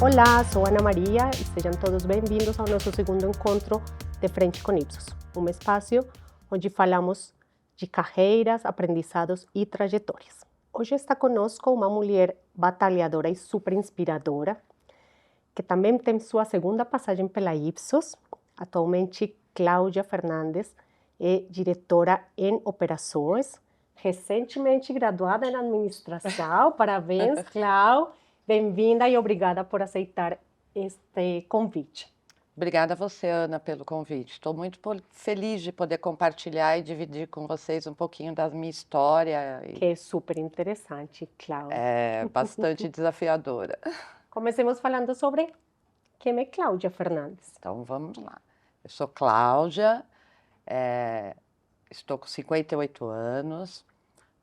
Olá, sou Ana Maria e sejam todos bem-vindos ao nosso segundo encontro de Frente com Ipsos, um espaço onde falamos de carreiras, aprendizados e trajetórias. Hoje está conosco uma mulher batalhadora e super inspiradora, que também tem sua segunda passagem pela Ipsos. Atualmente, Cláudia Fernandes é diretora em operações, recentemente graduada em administração. Parabéns, Cláudia. Bem-vinda e obrigada por aceitar este convite. Obrigada a você, Ana, pelo convite. Estou muito feliz de poder compartilhar e dividir com vocês um pouquinho da minha história. Que é super interessante, Cláudia. É bastante desafiadora. Comecemos falando sobre quem é Cláudia Fernandes. Então, vamos lá. Eu sou Cláudia, estou com 58 anos,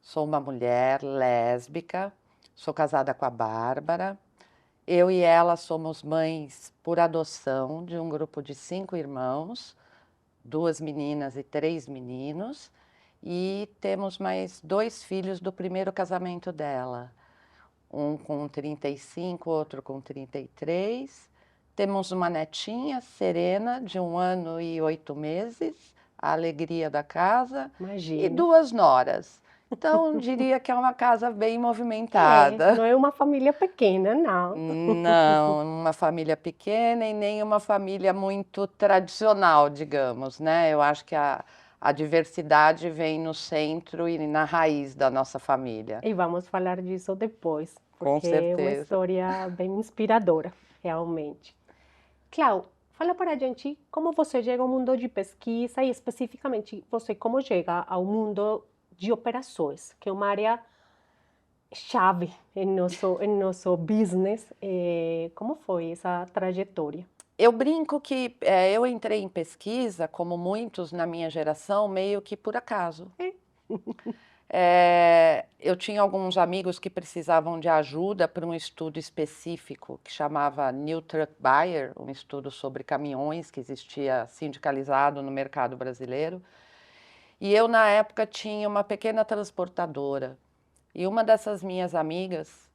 sou uma mulher lésbica, sou casada com a Bárbara. Eu e ela somos mães por adoção de um grupo de 5 irmãos, 2 meninas e 3 meninos, e temos mais 2 filhos do primeiro casamento dela, um com 35, outro com 33. Temos uma netinha, Serena, de 1 ano e 8 meses, a alegria da casa. Imagina. E 2 noras. Então, diria que é uma casa bem movimentada. Não é uma família pequena, não. Não, uma família pequena e nem uma família muito tradicional, digamos, né? Eu acho que a diversidade vem no centro e na raiz da nossa família. E vamos falar disso depois, Com porque é uma certeza. história bem inspiradora, realmente. Cláudia, fala para a gente como você chega ao mundo de pesquisa e especificamente você como chega ao mundo de operações, que é uma área chave em nosso business. Como foi essa trajetória? Eu brinco que eu entrei em pesquisa, como muitos na minha geração, meio que por acaso. Eu tinha alguns amigos que precisavam de ajuda para um estudo específico que chamava New Truck Buyer, um estudo sobre caminhões que existia sindicalizado no mercado brasileiro. E eu, na época, tinha uma pequena transportadora. E uma dessas minhas amigas,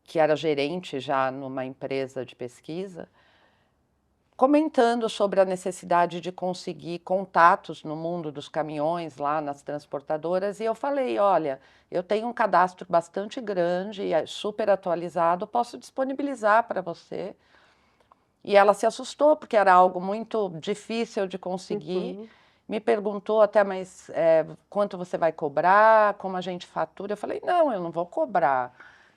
que era gerente já numa empresa de pesquisa, comentando sobre a necessidade de conseguir contatos no mundo dos caminhões, lá nas transportadoras, e eu falei, olha, eu tenho um cadastro bastante grande e super atualizado, posso disponibilizar para você. E ela se assustou, porque era algo muito difícil de conseguir. Me perguntou até, mas quanto você vai cobrar, como a gente fatura? Eu falei, não, eu não vou cobrar.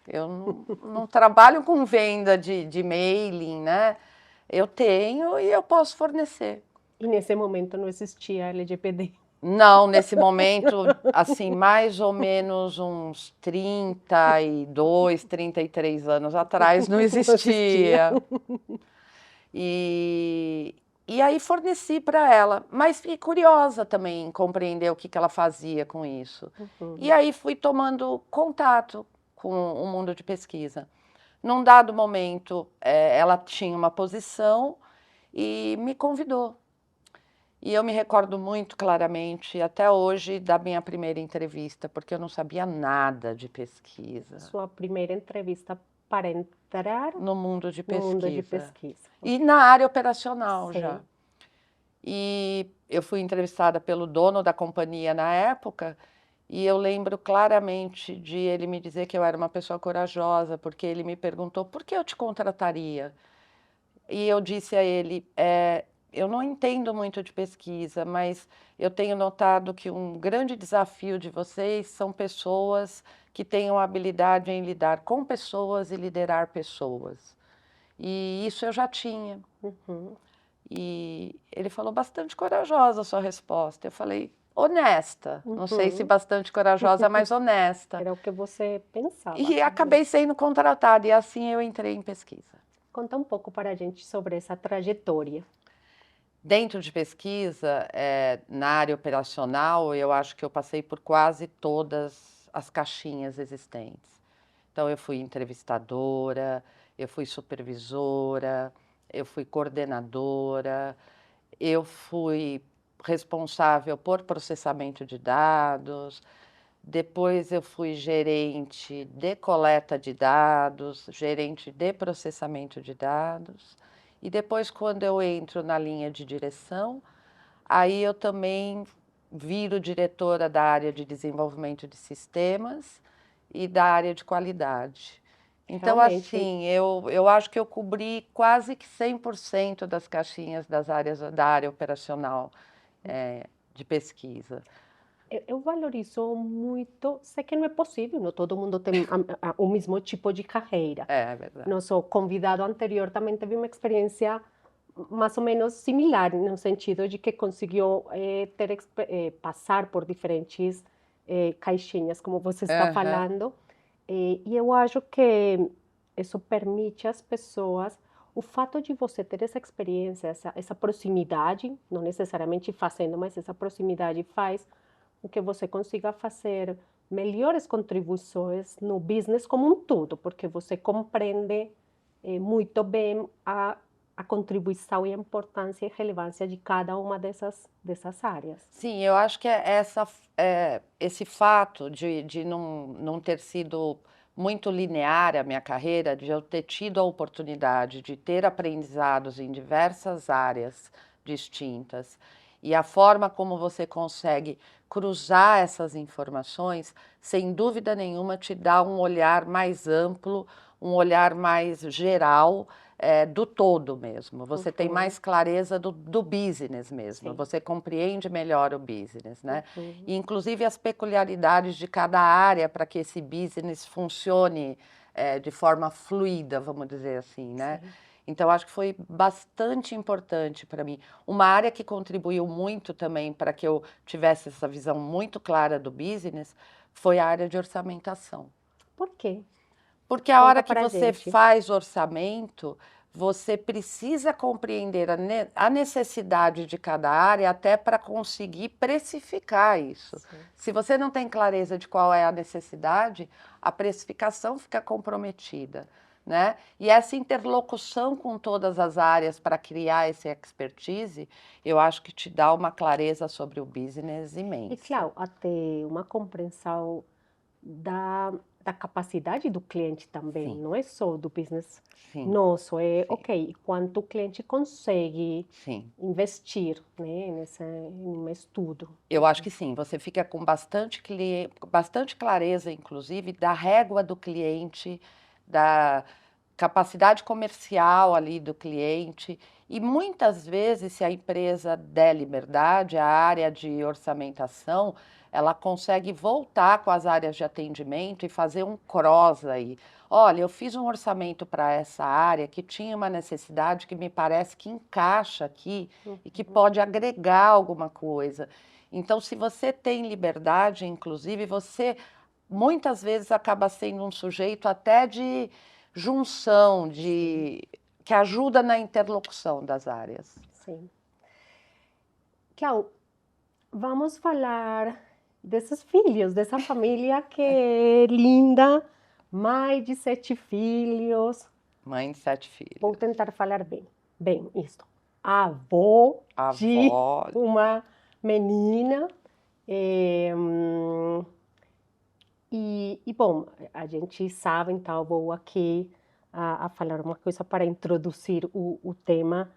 Eu não trabalho com venda de mailing, né? Eu tenho e eu posso fornecer. E nesse momento não existia LGPD. Não, nesse momento, assim, mais ou menos uns 32, 33 anos atrás não existia. E aí forneci para ela, mas fiquei curiosa também em compreender o que ela fazia com isso. E aí fui tomando contato com o mundo de pesquisa. Num dado momento, ela tinha uma posição e me convidou. E eu me recordo muito claramente, até hoje, da minha primeira entrevista, porque eu não sabia nada de pesquisa. Sua primeira entrevista para entrar no mundo de pesquisa. No mundo de pesquisa. E na área operacional. Sim. Já. E eu fui entrevistada pelo dono da companhia na época, e eu lembro claramente de ele me dizer que eu era uma pessoa corajosa, porque ele me perguntou por que eu te contrataria. E eu disse a ele, eu não entendo muito de pesquisa, mas eu tenho notado que um grande desafio de vocês são pessoas que tenham habilidade em lidar com pessoas e liderar pessoas. E isso eu já tinha. E ele falou, bastante corajosa a sua resposta. Eu falei, honesta. Não sei se bastante corajosa, mas honesta. Era o que você pensava. E acabei sendo contratada, e assim eu entrei em pesquisa. Conta um pouco para a gente sobre essa trajetória. Dentro de pesquisa, na área operacional, eu acho que eu passei por quase todas as caixinhas existentes. Então, eu fui entrevistadora, eu fui supervisora, eu fui coordenadora, eu fui responsável por processamento de dados. depois eu fui gerente de coleta de dados, gerente de processamento de dados, e depois quando eu entro na linha de direção, aí eu também viro diretora da área de desenvolvimento de sistemas e da área de qualidade. Então, Realmente, assim, eu acho que eu cobri quase que 100% das caixinhas das áreas da área operacional, de pesquisa. eu valorizo muito, sei que não é possível, não todo mundo tem o mesmo tipo de carreira. É verdade. Nosso convidado anterior também teve uma experiência mais ou menos similar, no sentido de que conseguiu passar por diferentes caixinhas, como você está Aham. falando, e eu acho que isso permite às pessoas, o fato de você ter essa experiência, essa proximidade, não necessariamente fazendo, mas essa proximidade faz com que você consiga fazer melhores contribuições no business como um todo, porque você compreende muito bem a contribuição e a importância e relevância de cada uma dessas áreas. Sim, eu acho que esse fato de não ter sido muito linear a minha carreira, de eu ter tido a oportunidade de ter aprendizados em diversas áreas distintas, e a forma como você consegue cruzar essas informações, sem dúvida nenhuma, te dá um olhar mais amplo, um olhar mais geral, do todo mesmo. Você tem Uhum, mais clareza do business mesmo, sim. você compreende melhor o business, né? Uhum, E inclusive as peculiaridades de cada área para que esse business funcione, de forma fluida, vamos dizer assim, né? sim. Então acho que foi bastante importante para mim. Uma área que contribuiu muito também para que eu tivesse essa visão muito clara do business foi a área de orçamentação. Por quê? Porque a Conta hora que para a você gente. faz orçamento, você precisa compreender a necessidade de cada área até para conseguir precificar isso. Sim. Se você não tem clareza de qual é a necessidade, a precificação fica comprometida, né? E essa interlocução com todas as áreas para criar esse expertise, eu acho que te dá uma clareza sobre o business E imensa. claro, até uma compreensão da, da capacidade do cliente também, Sim, não é só do business sim, nosso, é sim, ok, quanto o cliente consegue sim. investir, né, num estudo. Eu acho que sim, você fica com bastante clareza, inclusive, da régua do cliente, da capacidade comercial ali do cliente. E muitas vezes, se a empresa der liberdade, a área de orçamentação, ela consegue voltar com as áreas de atendimento e fazer um cross aí. Olha, eu fiz um orçamento para essa área que tinha uma necessidade que me parece que encaixa aqui e que Uhum. pode agregar alguma coisa. Então, se você tem liberdade, inclusive, você muitas vezes acaba sendo um sujeito até de junção, Sim, que ajuda na interlocução das áreas. sim. Clau, vamos falar desses filhos, dessa família que é linda, mãe de 7 filhos. Mãe de 7 Vou filhos. tentar falar bem. Bem, isto. Avó de Avó. uma menina. eh, hum, bom, a gente sabe, então vou aqui a falar uma coisa para introduzir o tema.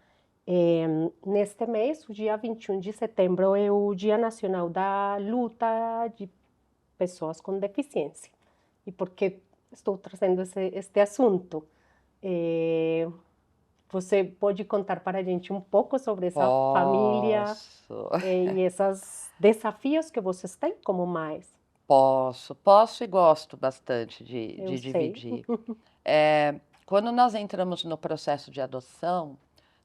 Neste mês, o dia 21 de setembro, é o Dia Nacional da Luta de Pessoas com Deficiência. E por que estou trazendo este assunto? Eh, Você pode contar para a gente um pouco sobre essa família, Posso, e esses desafios que vocês têm como mães? posso e gosto bastante Eu de sei. dividir. Quando nós entramos no processo de adoção,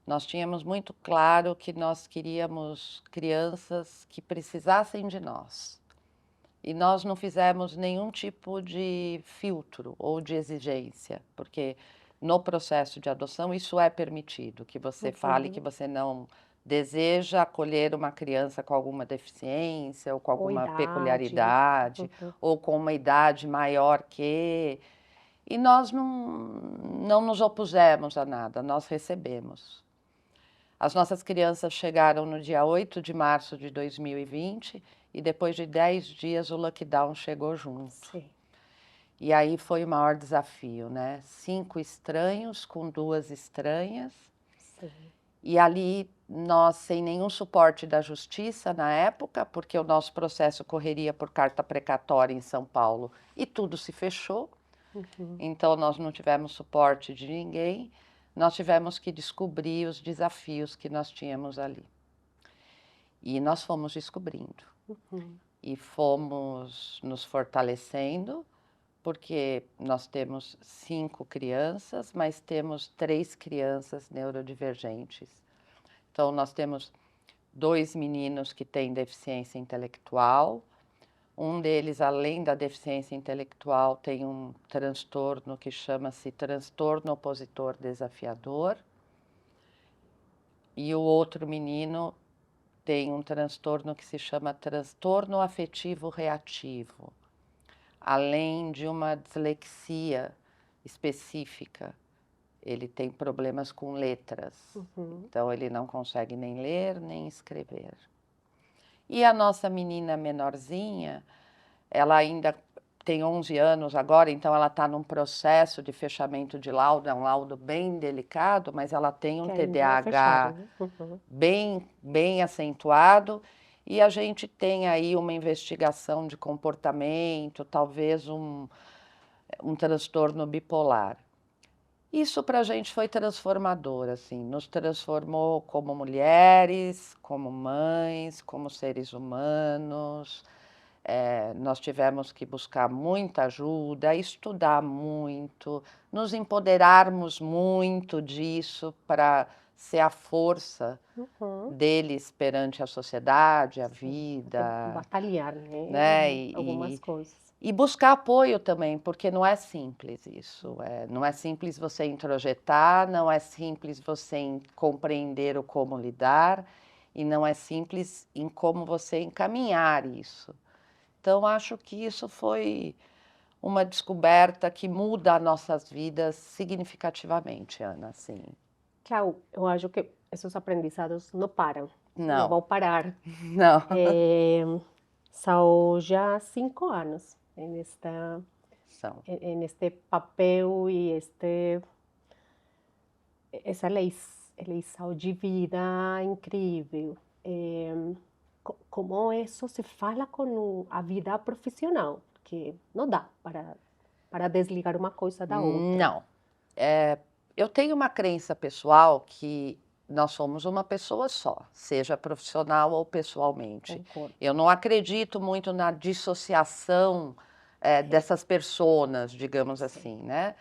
nós tínhamos muito claro que nós queríamos crianças que precisassem de nós. E nós não fizemos nenhum tipo de filtro ou de exigência, porque no processo de adoção isso é permitido, que você fale que Uhum. você não deseja acolher uma criança com alguma deficiência ou com Ou alguma idade. peculiaridade Uhum. ou com uma idade maior que. E nós não nos opusemos a nada, nós recebemos. As nossas crianças chegaram no dia 8 de março de 2020 e depois de 10 dias o lockdown chegou junto. Sim. E aí foi o maior desafio, né? 5 estranhos com 2 estranhas. Sim. E ali nós, sem nenhum suporte da justiça na época, porque o nosso processo correria por carta precatória em São Paulo e tudo se fechou. Então nós não tivemos suporte de ninguém, nós tivemos que descobrir os desafios que nós tínhamos ali. E nós fomos descobrindo e fomos nos fortalecendo, porque nós temos 5 crianças, mas temos 3 crianças neurodivergentes. Então nós temos 2 meninos que têm deficiência intelectual. Um deles, além da deficiência intelectual, tem um transtorno que chama-se transtorno opositor desafiador. E o outro menino tem um transtorno que se chama transtorno afetivo reativo, além de uma dislexia específica. Ele tem problemas com letras, então ele não consegue nem ler nem escrever. E a nossa menina menorzinha, ela ainda tem 11 anos agora, então ela está num processo de fechamento de laudo, é um laudo bem delicado, mas ela tem um TDAH bem acentuado, e a gente tem aí uma investigação de comportamento, talvez um transtorno bipolar. Isso para a gente foi transformador, assim, nos transformou como mulheres, como mães, como seres humanos. Nós tivemos que buscar muita ajuda, estudar muito, nos empoderarmos muito disso para ser a força deles perante a sociedade, a vida. Batalhar, né? Algumas coisas. E buscar apoio também, porque não é simples isso. Não é simples você introjetar, não é simples você compreender o como lidar, e não é simples em como você encaminhar isso. Então, acho que isso foi uma descoberta que muda as nossas vidas significativamente, Ana, assim. Claro, eu acho que esses aprendizados não param. Não. Vão parar. Não. São já 5 anos neste papel e essa eleição de vida incrível. Como isso se fala com a vida profissional, porque não dá para desligar uma coisa da outra. Não. Eu tenho uma crença pessoal que nós somos uma pessoa só, seja profissional ou pessoalmente. Concordo. Eu não acredito muito na dissociação dessas personas, digamos assim, né?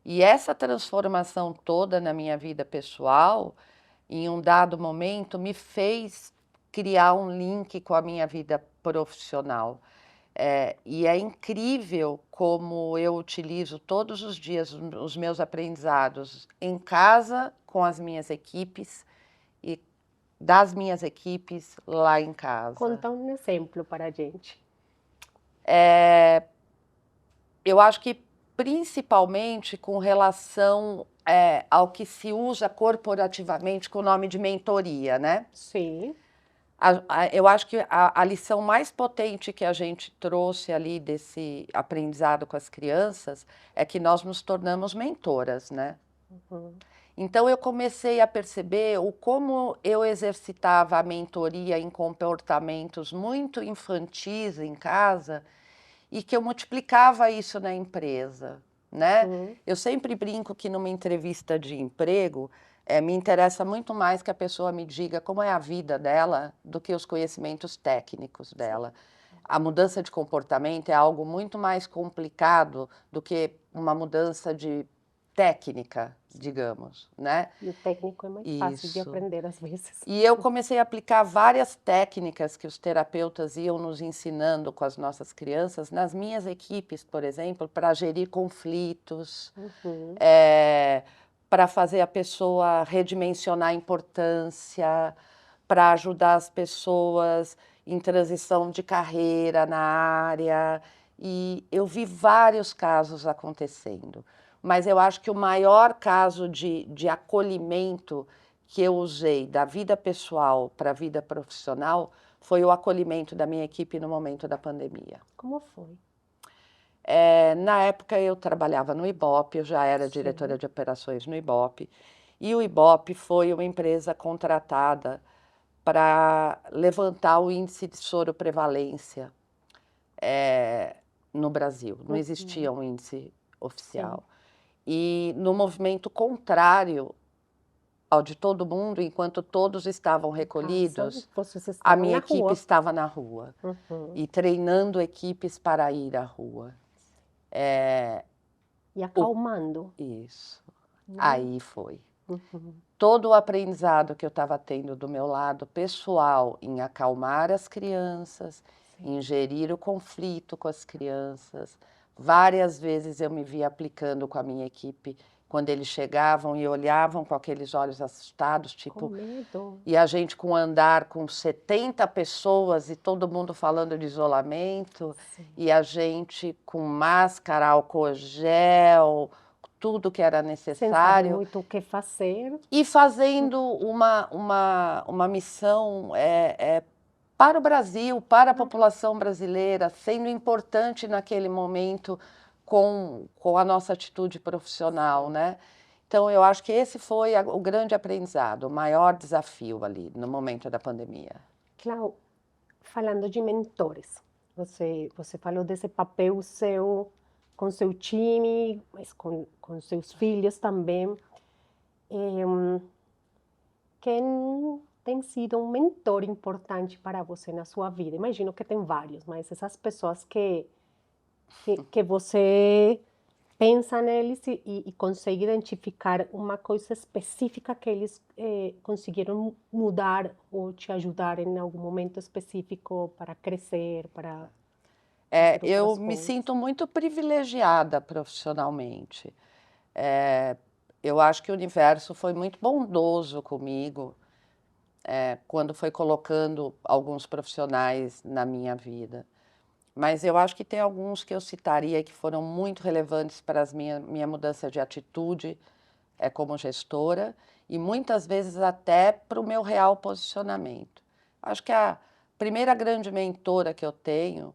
E essa transformação toda na minha vida pessoal, em um dado momento, me fez criar um link com a minha vida profissional. E é incrível como eu utilizo todos os dias os meus aprendizados em casa, com as minhas equipes, e das minhas equipes lá em casa. Conta um exemplo para a gente. Eu acho que principalmente com relação ao que se usa corporativamente com o nome de mentoria, né? Sim. Eu acho que a lição mais potente que a gente trouxe ali desse aprendizado com as crianças é que nós nos tornamos mentoras, né? Então eu comecei a perceber como eu exercitava a mentoria em comportamentos muito infantis em casa e que eu multiplicava isso na empresa, né? Eu sempre brinco que numa entrevista de emprego me interessa muito mais que a pessoa me diga como é a vida dela do que os conhecimentos técnicos dela. A mudança de comportamento é algo muito mais complicado do que uma mudança de técnica, digamos, né? E o técnico é mais fácil de aprender às vezes. E eu comecei a aplicar várias técnicas que os terapeutas iam nos ensinando com as nossas crianças nas minhas equipes, por exemplo, para gerir conflitos, para fazer a pessoa redimensionar a importância, para ajudar as pessoas em transição de carreira na área. E eu vi vários casos acontecendo. Mas eu acho que o maior caso de acolhimento que eu usei da vida pessoal para a vida profissional foi o acolhimento da minha equipe no momento da pandemia. Como foi? Na época eu trabalhava no Ibope, eu já era Sim. diretora de operações no Ibope, e o Ibope foi uma empresa contratada para levantar o índice de soroprevalência no Brasil. Não existia um índice oficial. E no movimento contrário ao de todo mundo, enquanto todos estavam recolhidos, Vocês a estavam minha na equipe rua. estava na rua e treinando equipes para ir à rua. E acalmando. Isso. Né? Aí foi. Todo o aprendizado que eu estava tendo do meu lado pessoal em acalmar as crianças, em gerir o conflito com as crianças. Várias vezes eu me via aplicando com a minha equipe, quando eles chegavam e olhavam com aqueles olhos assustados, Com tipo... medo. E a gente com andar com 70 pessoas e todo mundo falando de isolamento, Sim. e a gente com máscara, álcool gel, tudo que era Sem necessário. saber muito o que fazer. E fazendo uma missão para o Brasil, para a população brasileira, sendo importante naquele momento com a nossa atitude profissional, né? Então, eu acho que esse foi o grande aprendizado, o maior desafio ali no momento da pandemia. Clau, falando de mentores, você falou desse papel seu com seu time, mas com seus filhos também. Quem tem sido um mentor importante para você na sua vida? Imagino que tem vários, mas essas pessoas que você pensa neles e consegue identificar uma coisa específica que eles conseguiram mudar ou te ajudar em algum momento específico para crescer, para fazer Eu outras me coisas. sinto muito privilegiada profissionalmente. Eu acho que o universo foi muito bondoso comigo quando foi colocando alguns profissionais na minha vida. Mas eu acho que tem alguns que eu citaria que foram muito relevantes para a minha mudança de atitude como gestora e muitas vezes até para o meu real posicionamento. Acho que a primeira grande mentora que eu tenho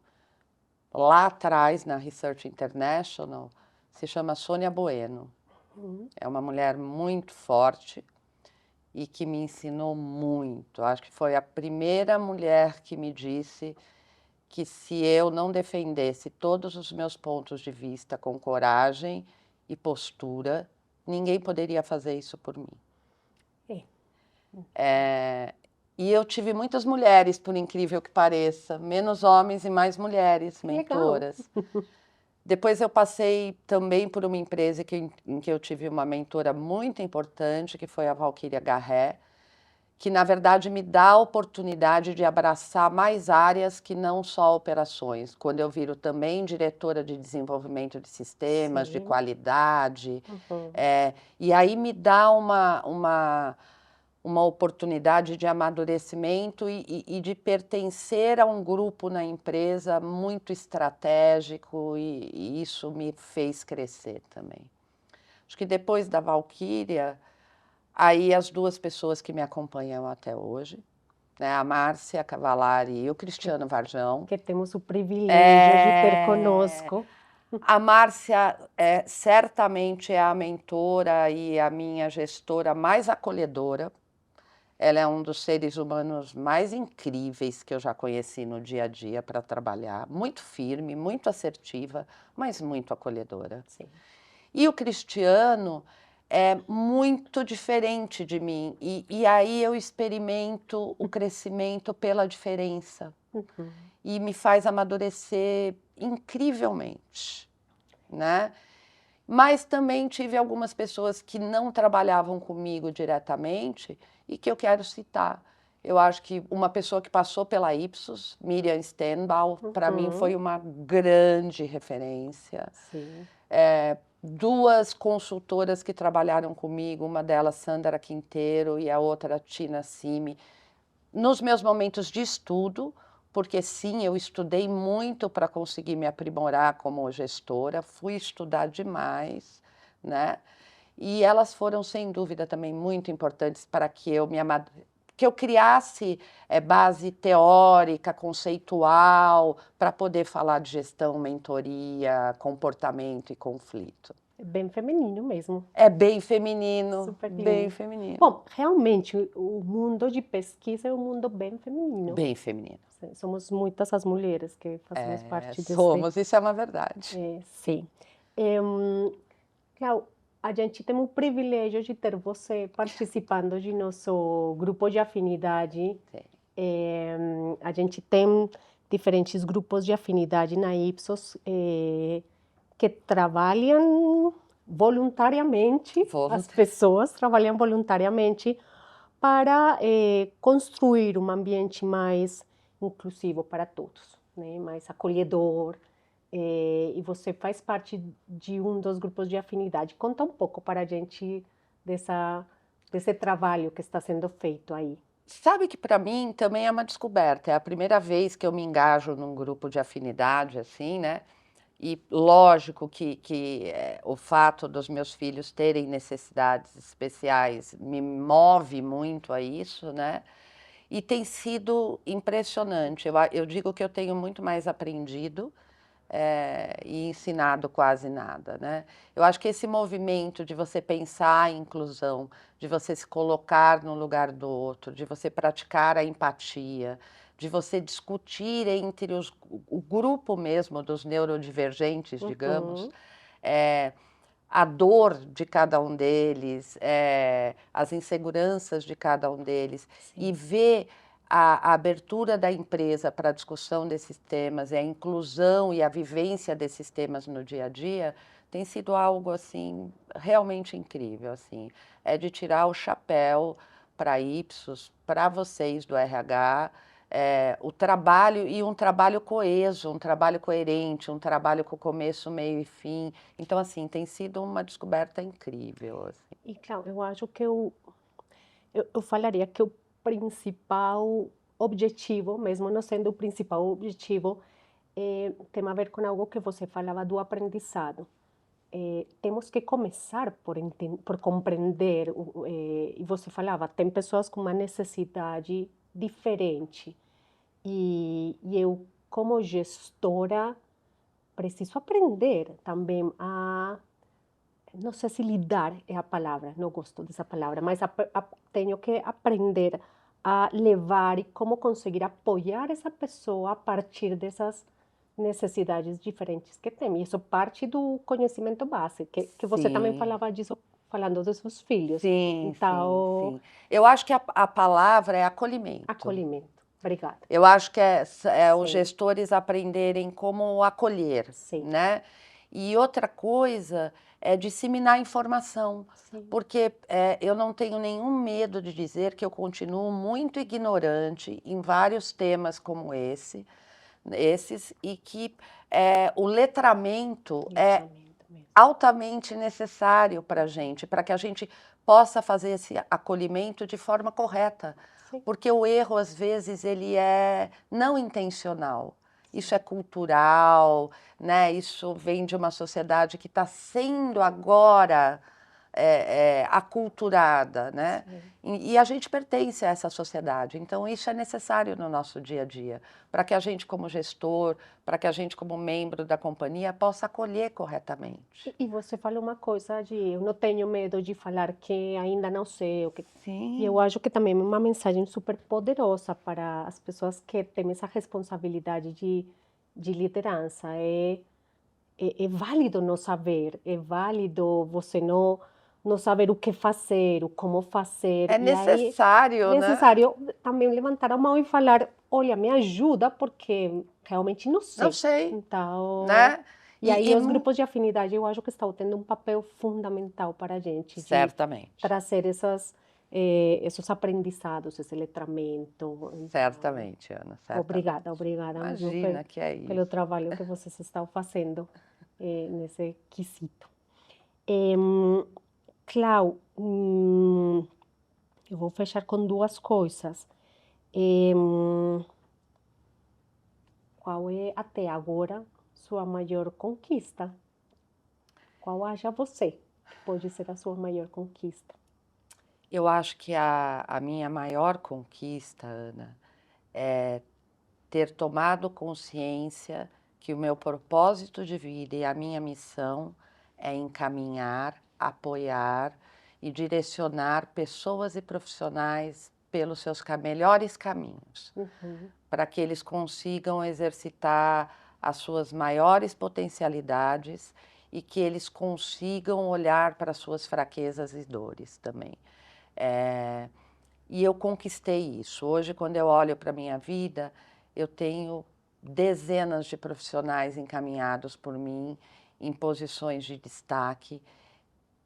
lá atrás na Research International se chama Sônia Bueno. É uma mulher muito forte e que me ensinou muito. Acho que foi a primeira mulher que me disse que se eu não defendesse todos os meus pontos de vista com coragem e postura, ninguém poderia fazer isso por mim. E eu tive muitas mulheres, por incrível que pareça, menos homens e mais mulheres mentoras. Depois eu passei também por uma empresa em que eu tive uma mentora muito importante, que foi a Valquíria Garré, que na verdade me dá a oportunidade de abraçar mais áreas que não só operações. Quando eu viro também diretora de desenvolvimento de sistemas, de qualidade, e aí me dá uma oportunidade de amadurecimento e de pertencer a um grupo na empresa muito estratégico e isso me fez crescer também. Acho que depois da Valquíria, aí as duas pessoas que me acompanham até hoje, né, a Márcia Cavallari e o Cristiano Varjão. Que temos o privilégio de ter conosco. A Márcia certamente é a mentora e a minha gestora mais acolhedora. Ela é um dos seres humanos mais incríveis que eu já conheci no dia a dia para trabalhar. Muito firme, muito assertiva, mas muito acolhedora. Sim. E o Cristiano é muito diferente de mim. E aí eu experimento o crescimento pela diferença. E me faz amadurecer incrivelmente, né? Mas também tive algumas pessoas que não trabalhavam comigo diretamente e que eu quero citar. Eu acho que uma pessoa que passou pela Ipsos, Miriam Stenbaum, para mim foi uma grande referência. Sim. Duas consultoras que trabalharam comigo, uma delas Sandra Quinteiro e a outra Tina Simi, nos meus momentos de estudo, porque sim, eu estudei muito para conseguir me aprimorar como gestora, fui estudar demais, né? E elas foram, sem dúvida, também muito importantes para que eu criasse base teórica, conceitual, para poder falar de gestão, mentoria, comportamento e conflito. É bem feminino mesmo. É bem feminino, Super bem lindo. feminino. Bom, realmente, o mundo de pesquisa é um mundo bem feminino. Bem feminino. Somos muitas as mulheres que fazemos parte desse... Somos, isso é uma verdade. Sim. Clau, a gente tem o privilégio de ter você participando de nosso grupo de afinidade. A gente tem diferentes grupos de afinidade na Ipsos que trabalham voluntariamente, as pessoas trabalham voluntariamente para construir um ambiente mais inclusivo para todos, né? Mais acolhedor. E você faz parte de um dos grupos de afinidade. Conta um pouco para a gente desse trabalho que está sendo feito aí. Sabe que para mim também é uma descoberta. É a primeira vez que eu me engajo num grupo de afinidade, assim, né? E lógico que o fato dos meus filhos terem necessidades especiais me move muito a isso, né? E tem sido impressionante. Eu digo que eu tenho muito mais aprendido e ensinado quase nada, né? Eu acho que esse movimento de você pensar em inclusão, de você se colocar no lugar do outro, de você praticar a empatia, de você discutir entre o grupo mesmo dos neurodivergentes, digamos, a dor de cada um deles, as inseguranças de cada um deles, e ver a abertura da empresa para a discussão desses temas, e a inclusão e a vivência desses temas no dia a dia, tem sido algo assim realmente incrível, assim. É de tirar o chapéu para a Ipsos, para vocês do RH, o trabalho, e um trabalho coeso, um trabalho coerente, um trabalho com começo, meio e fim. Então, assim, tem sido uma descoberta incrível. Assim. E, Cláudia, eu acho que eu falaria que o principal objetivo, mesmo não sendo o principal objetivo, tem a ver com algo que você falava do aprendizado. Temos que começar por compreender, e você falava, tem pessoas com uma necessidade diferente, e eu, como gestora, preciso aprender também não sei se lidar é a palavra, não gosto dessa palavra, mas tenho que aprender a levar e como conseguir apoiar essa pessoa a partir dessas necessidades diferentes que tem. E isso parte do conhecimento básico, que você também falava disso, falando dos seus filhos. Sim, Então, sim. Eu acho que a palavra é acolhimento. acolhimento. Obrigada. Eu acho que é os gestores aprenderem como acolher, Sim. né? E outra coisa é disseminar informação, Sim. porque eu não tenho nenhum medo de dizer que eu continuo muito ignorante em vários temas como esses, e que o letramento é altamente necessário para a gente, para que a gente possa fazer esse acolhimento de forma correta. Sim. Porque o erro, às vezes, ele é não intencional. Isso é cultural, né? Isso vem de uma sociedade que está sendo agora aculturada, né? E a gente pertence a essa sociedade, então isso é necessário no nosso dia a dia, para que a gente como gestor, para que a gente como membro da companhia possa acolher corretamente. E você falou uma coisa de eu não tenho medo de falar que ainda não sei o que. Sim. E eu acho que também é uma mensagem super poderosa para as pessoas que têm essa responsabilidade de liderança. É válido não saber, é válido você não saber o que fazer, o como fazer. É necessário, né? É né? necessário também levantar a mão e falar, olha, me ajuda, porque realmente não sei. Não sei, Então, né? E aí os grupos de afinidade, eu acho que estão tendo um papel fundamental para a gente. Certamente. De trazer esses aprendizados, esse letramento. Certamente, Ana. Certamente. Obrigada Imagina que é isso. pelo trabalho que vocês estão fazendo nesse quesito. Clau, eu vou fechar com duas coisas. Qual é, até agora, sua maior conquista? Qual acha você? pode ser a sua maior conquista? Eu acho que a minha maior conquista, Ana, é ter tomado consciência que o meu propósito de vida e a minha missão é encaminhar, apoiar e direcionar pessoas e profissionais pelos seus melhores caminhos, para que eles consigam exercitar as suas maiores potencialidades e que eles consigam olhar para as suas fraquezas e dores também. E eu conquistei isso. Hoje, quando eu olho para a minha vida, eu tenho dezenas de profissionais encaminhados por mim em posições de destaque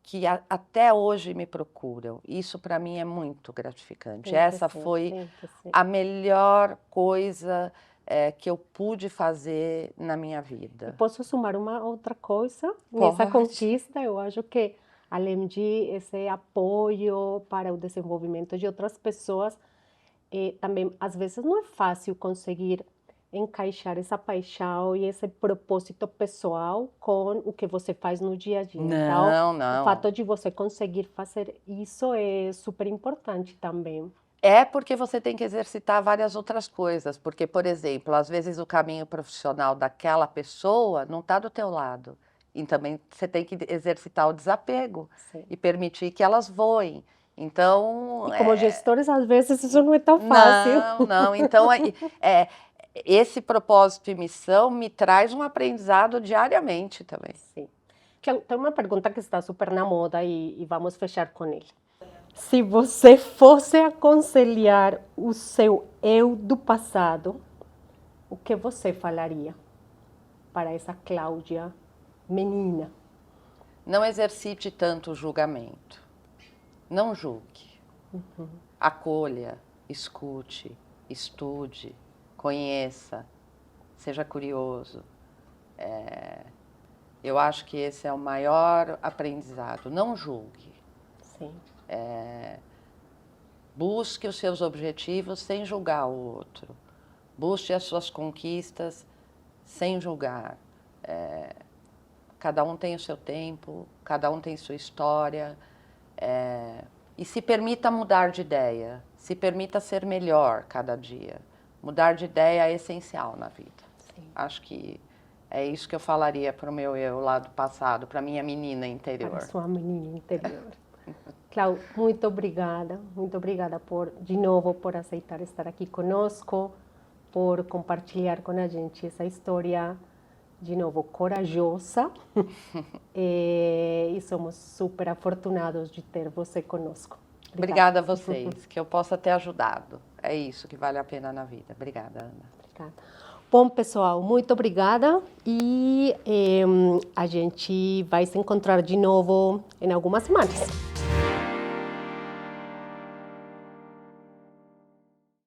que até hoje me procuram. Isso para mim é muito gratificante. Essa foi a melhor coisa que eu pude fazer na minha vida. Eu posso somar uma outra coisa nessa conquista? Eu acho que, além de esse apoio para o desenvolvimento de outras pessoas, também às vezes não é fácil conseguir encaixar essa paixão e esse propósito pessoal com o que você faz no dia a dia. Não, não. O fato de você conseguir fazer isso é super importante também. É porque você tem que exercitar várias outras coisas, porque, por exemplo, às vezes o caminho profissional daquela pessoa não está do teu lado. E também você tem que exercitar o desapego e permitir que elas voem. Então... E como gestores, às vezes, isso não é tão fácil. Não. Então, esse propósito e missão me traz um aprendizado diariamente também. Sim. Tem uma pergunta que está super na moda e vamos fechar com ele. Se você fosse aconselhar o seu eu do passado, o que você falaria para essa Cláudia menina? Não exercite tanto o julgamento. Não julgue. Acolha, escute, estude, conheça, seja curioso. Eu acho que esse é o maior aprendizado. Não julgue. Sim. Busque os seus objetivos sem julgar o outro. Busque as suas conquistas sem julgar. Cada um tem o seu tempo, cada um tem sua história. E se permita mudar de ideia. Se permita ser melhor cada dia. Mudar de ideia é essencial na vida. Sim. Acho que é isso que eu falaria para o meu eu lá do passado, para a minha menina interior. Para a sua menina interior. Clau, muito obrigada de novo por aceitar estar aqui conosco, por compartilhar com a gente essa história, de novo, corajosa. E somos super afortunados de ter você conosco. Obrigada a vocês, que eu possa ter ajudado. É isso que vale a pena na vida. Obrigada, Ana. Obrigada. Bom, pessoal, muito obrigada e a gente vai se encontrar de novo em algumas semanas.